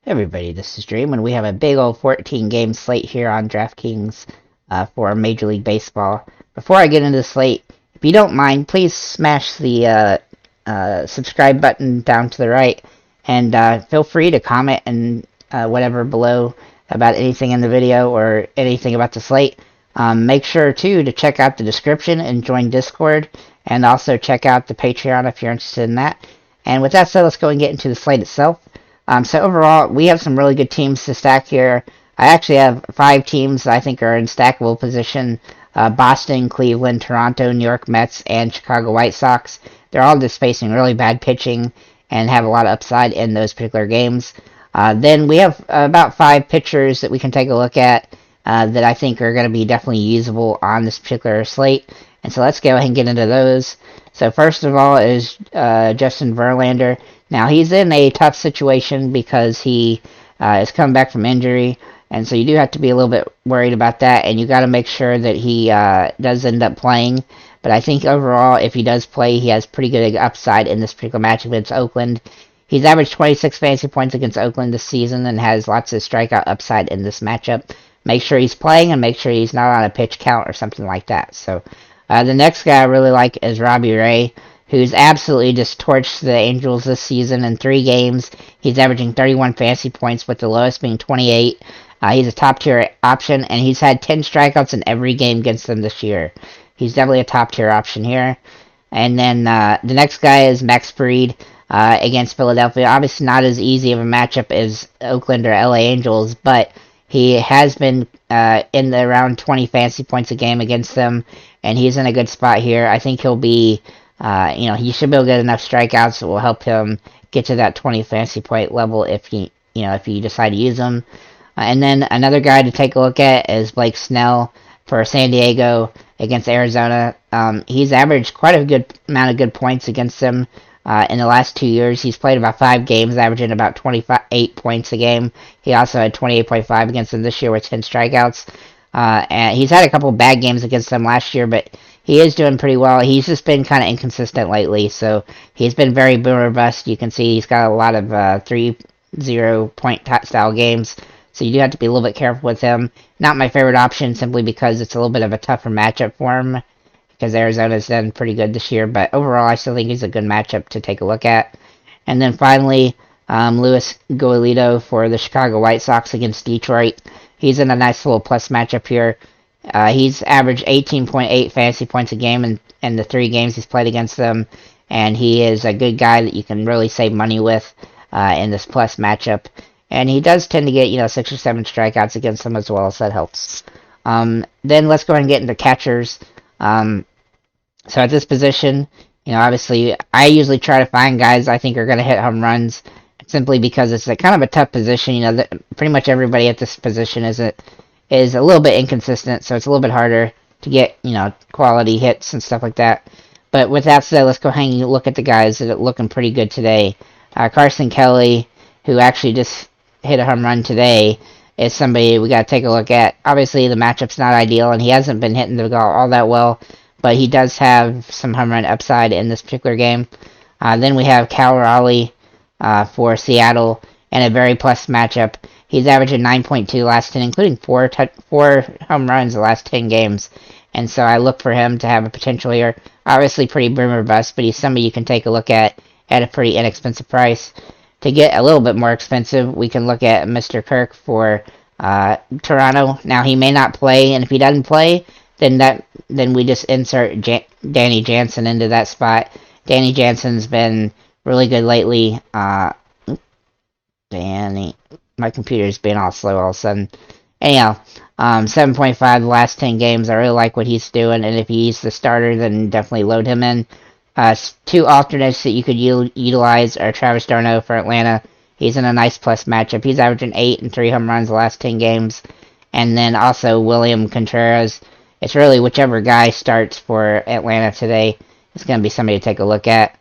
Hey everybody, this is Dream, and we have a big old 14 game slate here on DraftKings for Major League Baseball. Before I get into the slate, if you don't mind, please smash the subscribe button down to the right, and feel free to comment and whatever below about anything in the video or anything about the slate. Make sure too to check out the description and join Discord, and also check out the Patreon if you're interested in that. And with that said, let's go and get into the slate itself. So overall, we have some really good teams to stack here. I actually have 5 teams that I think are in stackable position. Boston, Cleveland, Toronto, New York Mets, and Chicago White Sox. They're all just facing really bad pitching and have a lot of upside in those particular games. Then we have about 5 pitchers that we can take a look at that I think are going to be definitely usable on this particular slate. And so let's go ahead and get into those. So first of all is Justin Verlander. Now, he's in a tough situation because he is coming back from injury, and so you do have to be a little bit worried about that, and you got to make sure that he does end up playing. But I think overall, if he does play, he has pretty good upside in this particular matchup against Oakland. He's averaged 26 fantasy points against Oakland this season and has lots of strikeout upside in this matchup. Make sure he's playing and make sure he's not on a pitch count or something like that. So the next guy I really like is Robbie Ray, who's absolutely just torched the Angels this season in 3 games. He's averaging 31 fantasy points, with the lowest being 28. He's a top-tier option, and he's had 10 strikeouts in every game against them this year. He's definitely a top-tier option here. And then the next guy is Max Fried against Philadelphia. Obviously not as easy of a matchup as Oakland or LA Angels, but he has been in the around 20 fantasy points a game against them, and he's in a good spot here. I think he'll be he should be able to get enough strikeouts that will help him get to that 20 fantasy point level if you decide to use him. And then another guy to take a look at is Blake Snell for San Diego against Arizona. He's averaged quite a good amount of good points against them in the last 2 years. He's played about 5 games, averaging about 28 points a game. He also had 28.5 against them this year with 10 strikeouts. And he's had a couple bad games against them last year, but he is doing pretty well. He's just been kind of inconsistent lately, so he's been very boom or bust. You can see he's got a lot of 3-0 point style games, so you do have to be a little bit careful with him. Not my favorite option, simply because it's a little bit of a tougher matchup for him, because Arizona's done pretty good this year, but overall I still think he's a good matchup to take a look at. And then finally, Luis Goelito for the Chicago White Sox against Detroit. He's in a nice little plus matchup here. He's averaged 18.8 fantasy points a game in the 3 games he's played against them, and he is a good guy that you can really save money with in this plus matchup. And he does tend to get 6 or 7 strikeouts against them as well, so that helps. Then let's go ahead and get into catchers. So at this position, obviously I usually try to find guys I think are going to hit home runs, simply because it's kind of a tough position. Pretty much everybody at this position is a little bit inconsistent, so it's a little bit harder to get, quality hits and stuff like that. But with that said, let's go ahead and look at the guys that are looking pretty good today. Carson Kelly, who actually just hit a home run today, is somebody we got to take a look at. Obviously, the matchup's not ideal, and he hasn't been hitting the ball all that well, but he does have some home run upside in this particular game. Then we have Cal Raleigh for Seattle in a very plus matchup. He's averaging 9.2 last 10, including 4 home runs the last 10 games. And so I look for him to have a potential here. Obviously pretty boom or bust, but he's somebody you can take a look at a pretty inexpensive price. To get a little bit more expensive, we can look at Mr. Kirk for Toronto. Now, he may not play, and if he doesn't play, then we just insert Danny Jansen into that spot. Danny Jansen's been really good lately. My computer's being all slow all of a sudden. Anyhow, 7.5 the last 10 games. I really like what he's doing, and if he's the starter, then definitely load him in. 2 alternates that you could utilize are Travis d'Arnaud for Atlanta. He's in a nice plus matchup. He's averaging 8 and 3 home runs the last 10 games. And then also William Contreras. It's really whichever guy starts for Atlanta today. It's going to be somebody to take a look at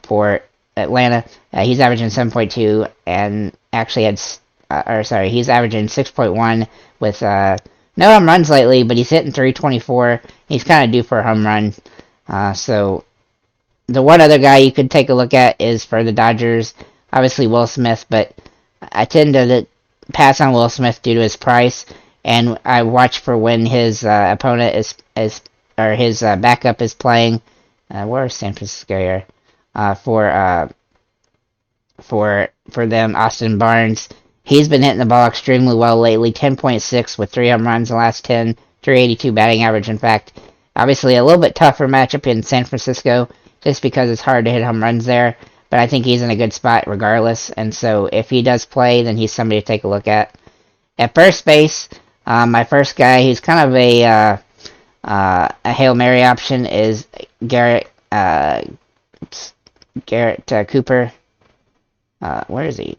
for Atlanta. He's averaging 7.2 and actually he's averaging 6.1 with no home runs lately, but he's hitting 324. He's kind of due for a home run. So the one other guy you could take a look at is for the Dodgers, obviously Will Smith, but I tend to pass on Will Smith due to his price, and I watch for when his opponent is or his backup is playing. Where is San Francisco here? For them, Austin Barnes. He's been hitting the ball extremely well lately. 10.6 with 3 home runs in the last 10. 382 batting average, in fact. Obviously, a little bit tougher matchup in San Francisco, just because it's hard to hit home runs there. But I think he's in a good spot regardless. And so if he does play, then he's somebody to take a look at. At first base, my first guy, who's kind of a Hail Mary option, is Garrett Cooper. Where is he?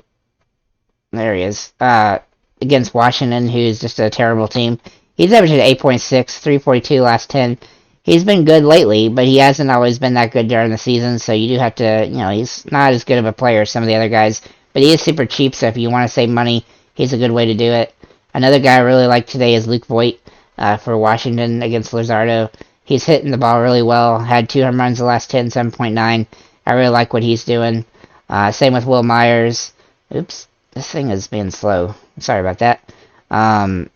There he is. Against Washington, who's just a terrible team. He's averaging 8.6, 342 last 10. He's been good lately, but he hasn't always been that good during the season, so you do have to, he's not as good of a player as some of the other guys, but he is super cheap, so if you want to save money, he's a good way to do it. Another guy I really like today is Luke Voigt for Washington against Luzardo. He's hitting the ball really well, had 2 home runs the last 10, 7.9. I really like what he's doing. Same with Will Myers. Oops, this thing is being slow. Sorry about that.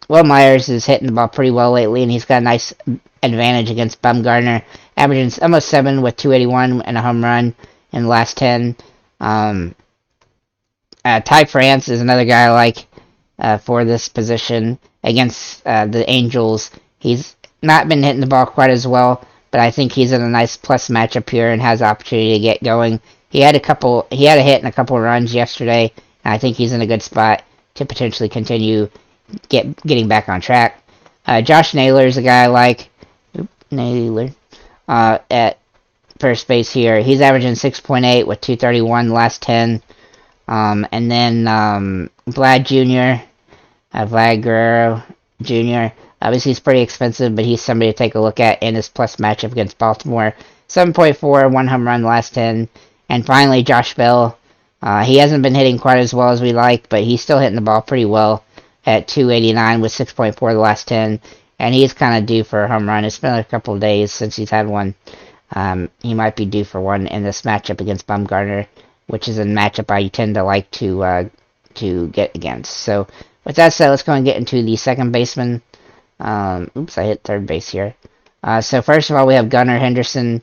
Will Myers is hitting the ball pretty well lately, and he's got a nice advantage against Bumgarner, averaging almost 7 with 281 and a home run in the last 10. Ty France is another guy I like for this position against the Angels. He's not been hitting the ball quite as well, but I think he's in a nice plus matchup here and has the opportunity to get going. He had a hit and a couple of runs yesterday, and I think he's in a good spot to potentially continue getting back on track. Josh Naylor is a guy I like. Naylor at first base here. He's averaging 6.8 with 231 the last 10. And then Vlad Guerrero Jr. Obviously, he's pretty expensive, but he's somebody to take a look at in his plus matchup against Baltimore. 7.4, 1 home run the last 10. And finally, Josh Bell. He hasn't been hitting quite as well as we like, but he's still hitting the ball pretty well at 289 with 6.4 the last 10. And he's kind of due for a home run. It's been a couple of days since he's had one. He might be due for one in this matchup against Bumgarner, which is a matchup I tend to like to get against. So with that said, let's go and get into the second baseman. Oops, I hit third base here. So first of all, we have Gunnar Henderson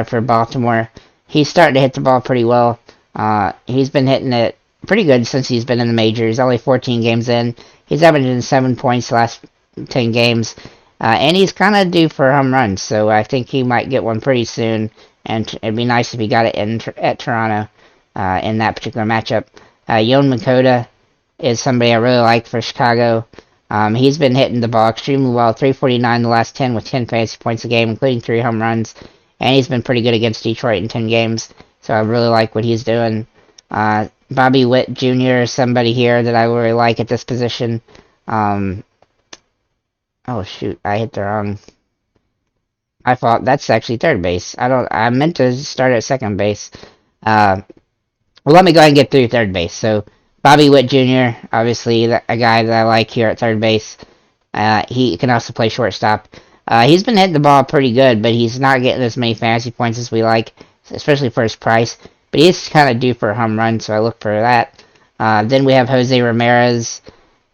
for Baltimore. He's starting to hit the ball pretty well. He's been hitting it pretty good since he's been in the majors. Only 14 games in. He's averaging 7 points the last 10 games. And he's kind of due for a home run, so I think he might get one pretty soon. And it'd be nice if he got it at Toronto in that particular matchup. Yoan Moncada is somebody I really like for Chicago. He's been hitting the ball extremely well. 349 the last 10 with 10 fantasy points a game, including 3 home runs. And he's been pretty good against Detroit in 10 games. So I really like what he's doing. Bobby Witt Jr. is somebody here that I really like at this position. Oh shoot, I hit the wrong. I thought that's actually third base. I meant to start at second base. Well, let me go ahead and get through third base. So Bobby Witt Jr., obviously a guy that I like here at third base. He can also play shortstop. He's been hitting the ball pretty good, but he's not getting as many fantasy points as we like, especially for his price. But he's kind of due for a home run, so I look for that. Then we have Jose Ramirez.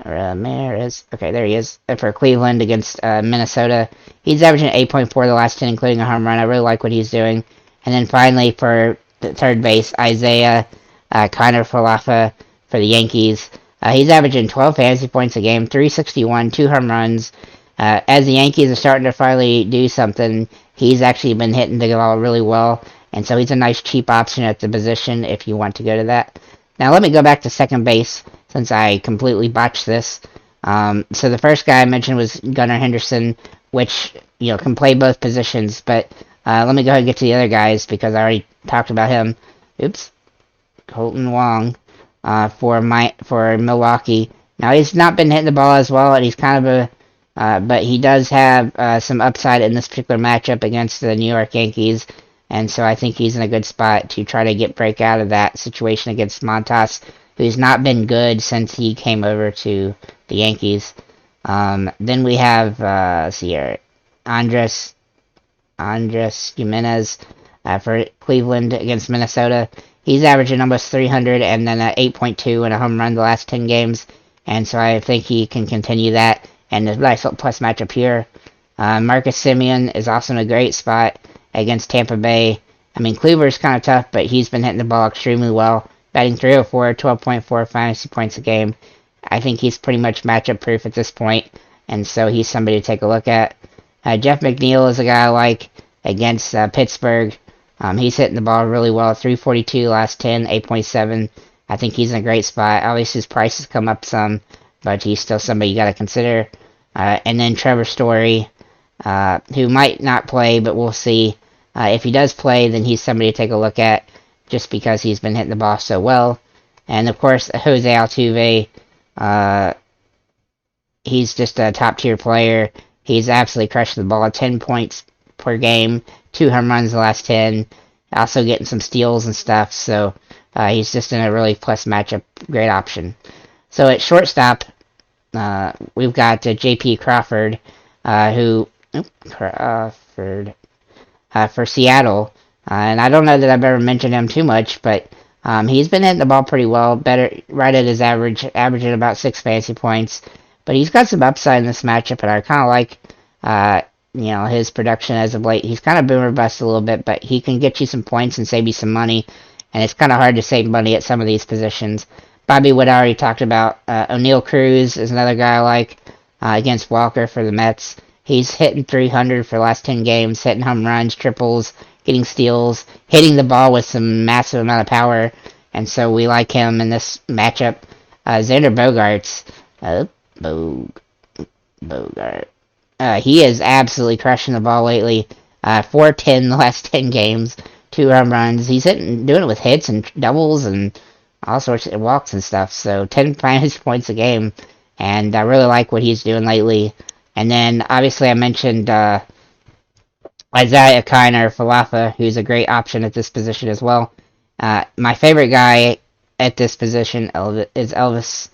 Okay, there he is. For Cleveland against Minnesota. He's averaging 8.4 the last 10, including a home run. I really like what he's doing. And then finally, for the third base, Isaiah Kiner-Falefa for the Yankees. He's averaging 12 fantasy points a game, 361, 2 home runs. As the Yankees are starting to finally do something, he's actually been hitting the ball really well. And so he's a nice cheap option at the position if you want to go to that. Now let me go back to second base since I completely botched this. So the first guy I mentioned was Gunnar Henderson, which can play both positions. But let me go ahead and get to the other guys because I already talked about him. Oops, Colton Wong for Milwaukee. Now he's not been hitting the ball as well, and he's kind of but he does have some upside in this particular matchup against the New York Yankees. And so I think he's in a good spot to try to break out of that situation against Montas, who's not been good since he came over to the Yankees. Then we have, let's see here, Andres Gimenez for Cleveland against Minnesota. he's averaging almost 300 and then 8.2 and a home run the last 10 games. And so I think he can continue that. And a nice little plus matchup here. Marcus Semien is also in a great spot against Tampa Bay. I mean, Kluber's kind of tough, but he's been hitting the ball extremely well. Batting 304, 12.4 fantasy points a game. I think he's pretty much matchup proof at this point, and so he's somebody to take a look at. Jeff McNeil is a guy I like against Pittsburgh. He's hitting the ball really well. 342 last 10, 8.7. I think he's in a great spot. Obviously, his price has come up some, but he's still somebody you got to consider. And then Trevor Story, who might not play, but we'll see. If he does play, then he's somebody to take a look at, just because he's been hitting the ball so well. And of course, Jose Altuve, he's just a top tier player. He's absolutely crushing the ball. 10 points per game, 2 home runs the last 10, also getting some steals and stuff. So he's just in a really plus matchup, great option. So at shortstop, we've got J.P. Crawford, for Seattle. And I don't know that I've ever mentioned him too much, but he's been hitting the ball pretty well, better right at his averaging about 6 fantasy points. But he's got some upside in this matchup, and I kind of like, his production as of late. He's kind of boomer bust a little bit, but he can get you some points and save you some money. And it's kind of hard to save money at some of these positions. Bobby Wood I already talked about. O'Neal Cruz is another guy I like against Walker for the Mets. He's hitting 300 for the last 10 games, hitting home runs, triples, getting steals, hitting the ball with some massive amount of power, and so we like him in this matchup. Xander Bogaerts, he is absolutely crushing the ball lately. 410 the last 10 games, 2 home runs. He's doing it with hits and doubles and all sorts of walks and stuff. So 10 fantasy points a game, and I really like what he's doing lately. And then obviously I mentioned Isaiah Kiner Falafa, who's a great option at this position as well. My favorite guy at this position is Elvis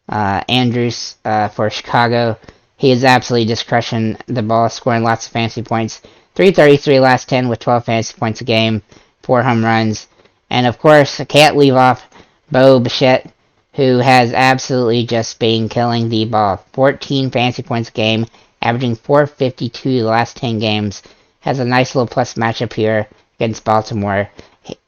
Andrus for Chicago. He is absolutely just crushing the ball, scoring lots of fantasy points. 333 last 10 with 12 fantasy points a game, 4 home runs. And of course, I can't leave off Bo Bichette, who has absolutely just been killing the ball. 14 fantasy points a game, averaging 452 the last 10 games. Has a nice little plus matchup here against Baltimore.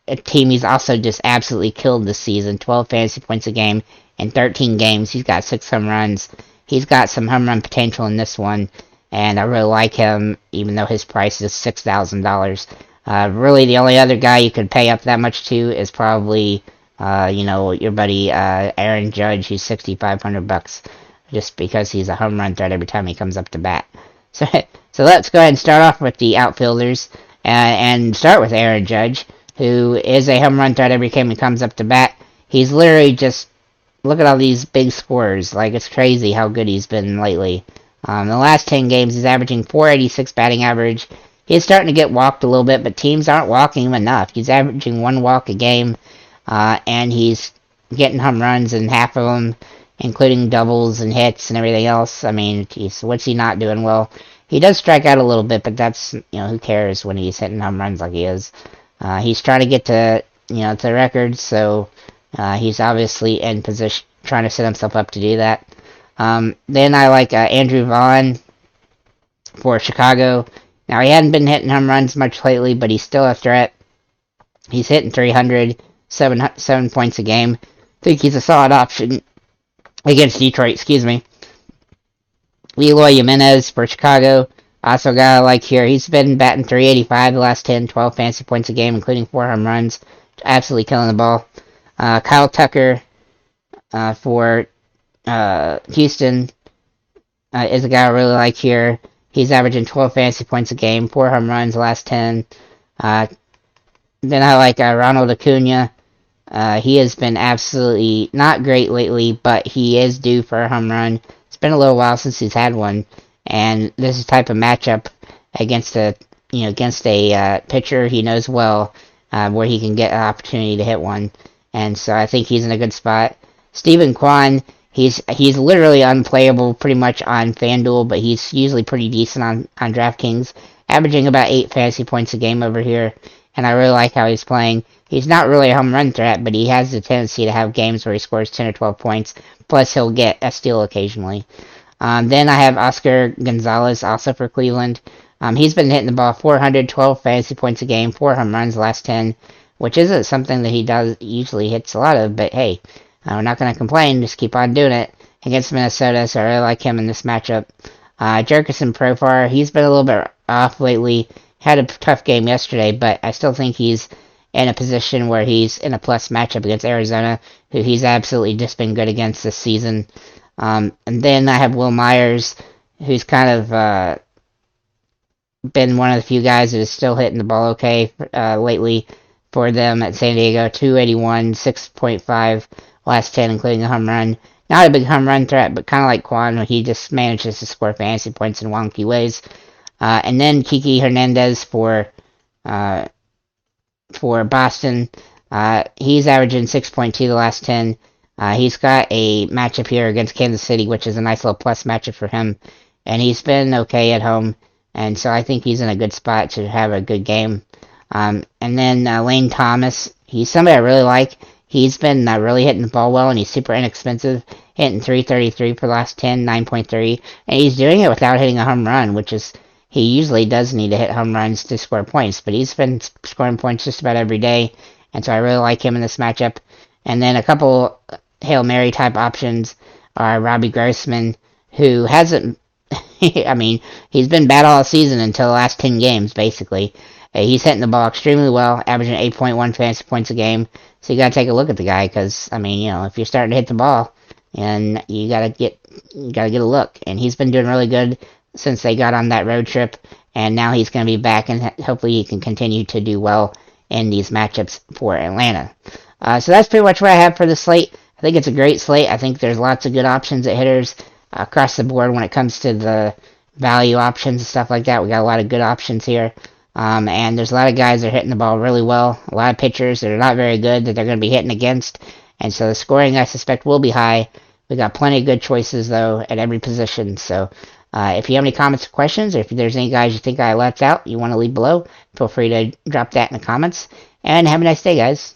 A team he's also just absolutely killed this season. 12 fantasy points a game in 13 games. He's got 6 home runs. He's got some home run potential in this one, and I really like him, even though his price is $6,000. Really, the only other guy you could pay up that much to is probably your buddy Aaron Judge. He's $6,500 just because he's a home run threat every time he comes up to bat. So let's go ahead and start off with the outfielders and start with Aaron Judge, who is a home run threat every time he comes up to bat. He's literally just, look at all these big scores. Like, it's crazy how good he's been lately. In the last 10 games, he's averaging 486 batting average. He's starting to get walked a little bit, but teams aren't walking him enough. He's averaging 1 walk a game. And he's getting home runs in half of them, including doubles and hits and everything else. I mean, what's he not doing? Well, he does strike out a little bit, but that's, who cares when he's hitting home runs like he is. He's trying to get to, to the record, so he's obviously in position, trying to set himself up to do that. Then I like Andrew Vaughn for Chicago. Now, he hadn't been hitting home runs much lately, but he's still a threat. He's hitting 300. 7 points a game. I think he's a solid option against Detroit, Eloy Jimenez for Chicago, also a guy I like here. He's been batting 385 the last 10, 12 fantasy points a game, including 4 home runs. Absolutely killing the ball. Kyle Tucker for Houston is a guy I really like here. He's averaging 12 fantasy points a game, 4 home runs the last 10. Then I like Ronald Acuna. He has been absolutely not great lately, but he is due for a home run. It's been a little while since he's had one, and this is the type of matchup against a pitcher he knows well, where he can get an opportunity to hit one, and so I think he's in a good spot. Steven Kwan, he's literally unplayable pretty much on FanDuel, but he's usually pretty decent on DraftKings, averaging about 8 fantasy points a game over here. and I really like how he's playing. He's not really a home run threat, but he has the tendency to have games where he scores 10 or 12 points, plus he'll get a steal occasionally. Then I have Oscar Gonzalez, also for Cleveland. He's been hitting the ball 412 fantasy points a game, 4 home runs last 10, which isn't something that he does usually hits a lot of, but hey, we're not going to complain, just keep on doing it against Minnesota, so I really like him in this matchup. Jerkison Profar, he's been a little bit off lately, had a tough game yesterday, but I still think he's in a position where he's in a plus matchup against Arizona, who he's absolutely just been good against this season. And then I have Will Myers, who's kind of been one of the few guys that is still hitting the ball okay lately for them at San Diego. 281, 6.5 last 10, including a home run. Not a big home run threat, but kind of like Quan, he just manages to score fantasy points in wonky ways. And then Kiki Hernandez for Boston. He's averaging 6.2 the last 10. He's got a matchup here against Kansas City, which is a nice little plus matchup for him. And he's been okay at home. And so I think he's in a good spot to have a good game. And then Lane Thomas, he's somebody I really like. He's been really hitting the ball well, and he's super inexpensive, hitting 333 for the last 10, 9.3. And he's doing it without hitting a home run, which is, he usually does need to hit home runs to score points. But he's been scoring points just about every day. And so I really like him in this matchup. And then a couple Hail Mary type options are Robbie Grossman, who hasn't, I mean, he's been bad all season until the last 10 games, basically. He's hitting the ball extremely well, averaging 8.1 fantasy points a game. So you gotta take a look at the guy, because, I mean, you know, if you're starting to hit the ball, and you gotta get a look. And he's been doing really good since they got on that road trip, and now he's gonna be back, and hopefully he can continue to do well in these matchups for Atlanta. So that's pretty much what I have for the slate. I think it's a great slate. I think there's lots of good options at hitters across the board when it comes to the value options and stuff like that. We got a lot of good options here. And there's a lot of guys that are hitting the ball really well. A lot of pitchers that are not very good that they're going to be hitting against. And so the scoring, I suspect, will be high. We got plenty of good choices, though, at every position. So if you have any comments or questions, or if there's any guys you think I left out you want to leave below, feel free to drop that in the comments. And have a nice day, guys.